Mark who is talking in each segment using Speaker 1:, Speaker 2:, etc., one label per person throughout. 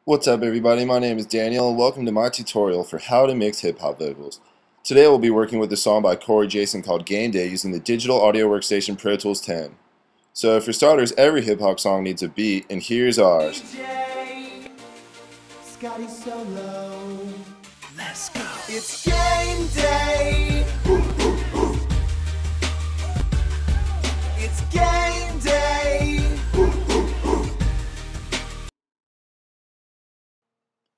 Speaker 1: What's up everybody, my name is Daniel and welcome to my tutorial for how to mix hip-hop vocals. Today we'll be working with a song by Corey Jason called Game Day using the Digital Audio Workstation Pro Tools 10. So for starters, every hip-hop song needs a beat, and here's ours.
Speaker 2: Scotty Solo. Let's go. It's game day. It's game day.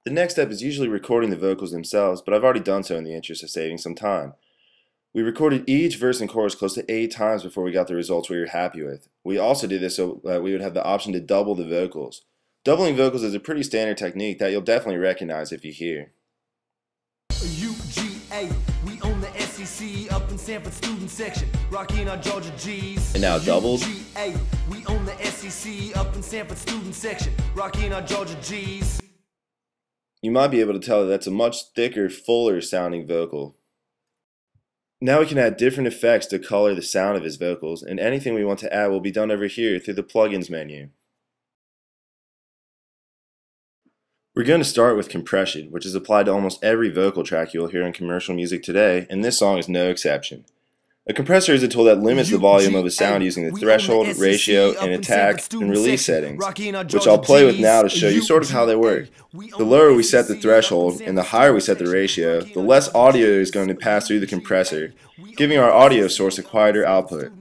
Speaker 1: The next step is usually recording the vocals themselves, but I've already done so in the interest of saving some time. We recorded each verse and chorus close to 8 times before we got the results we were happy with. We also did this so that we would have the option to double the vocals. Doubling vocals is a pretty standard technique that you'll definitely recognize if you hear.
Speaker 2: UGA, we own the SEC up in Sanford student section, rocking our Georgia G's.
Speaker 1: And now doubled.
Speaker 2: UGA, we own the SEC up in Sanford student section, rocking our Georgia G's.
Speaker 1: You might be able to tell that that's a much thicker, fuller sounding vocal. Now we can add different effects to color the sound of his vocals, and anything we want to add will be done over here through the plugins menu. We're going to start with compression, which is applied to almost every vocal track you'll hear in commercial music today, and this song is no exception. A compressor is a tool that limits the volume of a sound using the threshold, ratio, and attack and release settings, which I'll play with now to show you sort of how they work. The lower we set the threshold and the higher we set the ratio, the less audio is going to pass through the compressor, giving our audio source a quieter output.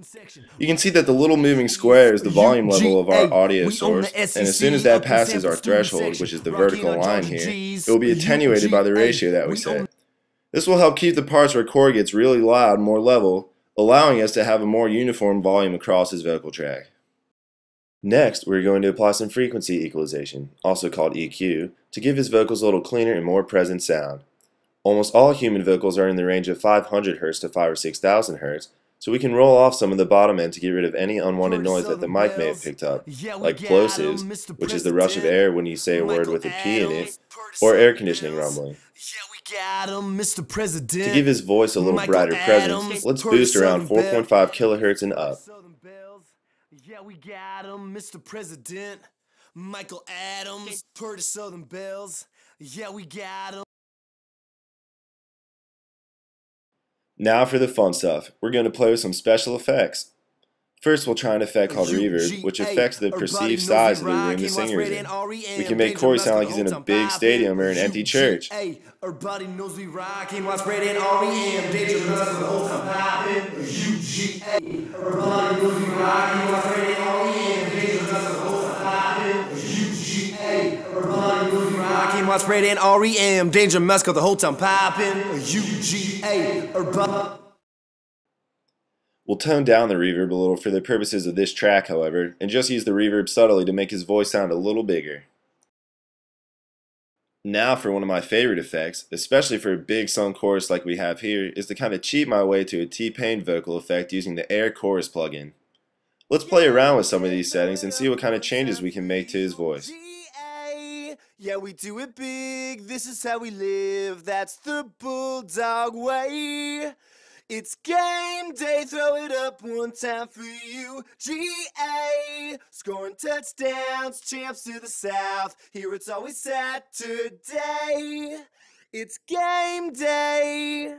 Speaker 1: You can see that the little moving square is the volume level of our audio source, and as soon as that passes our threshold, which is the vertical line here, it will be attenuated by the ratio that we set. This will help keep the parts where Corey gets really loud more level, allowing us to have a more uniform volume across his vocal track. Next, we're going to apply some frequency equalization, also called EQ, to give his vocals a little cleaner and more present sound. Almost all human vocals are in the range of 500 Hz to 5,000 or 6,000 Hz, so we can roll off some of the bottom end to get rid of any unwanted noise that the mic may have picked up, like plosives, which is the rush of air when you say a word with a P in it, or air conditioning rumbling. To give his voice a little brighter presence, let's boost around 4.5 kHz and up.
Speaker 2: Yeah, we got him, Mr. President. Michael Adams, Purdy Southern Bells. Yeah, we got him.
Speaker 1: Now for the fun stuff. We're going to play with some special effects. First, we'll try an effect called reverb, which affects the perceived size of the room the singer is in. We can make Corey sound like he's in a big stadium or an empty church.
Speaker 2: Everybody knows we rockin', watch Red and REM, dangerous the whole time poppin'. UGA. Everybody knows we rockin', watch Red and REM, dangerous the whole time poppin'. UGA. Everybody knows we rockin', watch Red and REM, danger Mesco the whole time poppin'. UGA. Everybody.
Speaker 1: We'll tone down the reverb a little for the purposes of this track, however, and just use the reverb subtly to make his voice sound a little bigger. Now for one of my favorite effects, especially for a big sung chorus like we have here, is to kind of cheat my way to a T-Pain vocal effect using the Air Chorus plugin. Let's play around with some of these settings and see what kind of changes we can make to his voice.
Speaker 2: Yeah, we do it big, this is how we live, that's the Bulldog way. It's game day, throw it up one time for you. GA, scoring touchdowns, champs to the south. Here it's always Saturday. It's game day.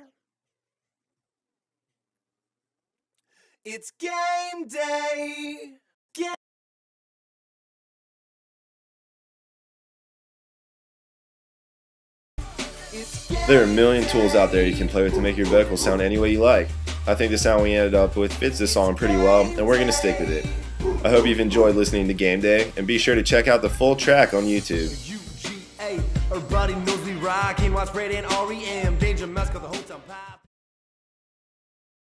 Speaker 2: It's game day.
Speaker 1: There are a million tools out there you can play with to make your vocals sound any way you like. I think the sound we ended up with fits this song pretty well, and we're going to stick with it. I hope you've enjoyed listening to Game Day, and be sure to check out the full track on YouTube.
Speaker 2: Everybody knows we rockin', watch Red and REM, danger mask the whole time pop.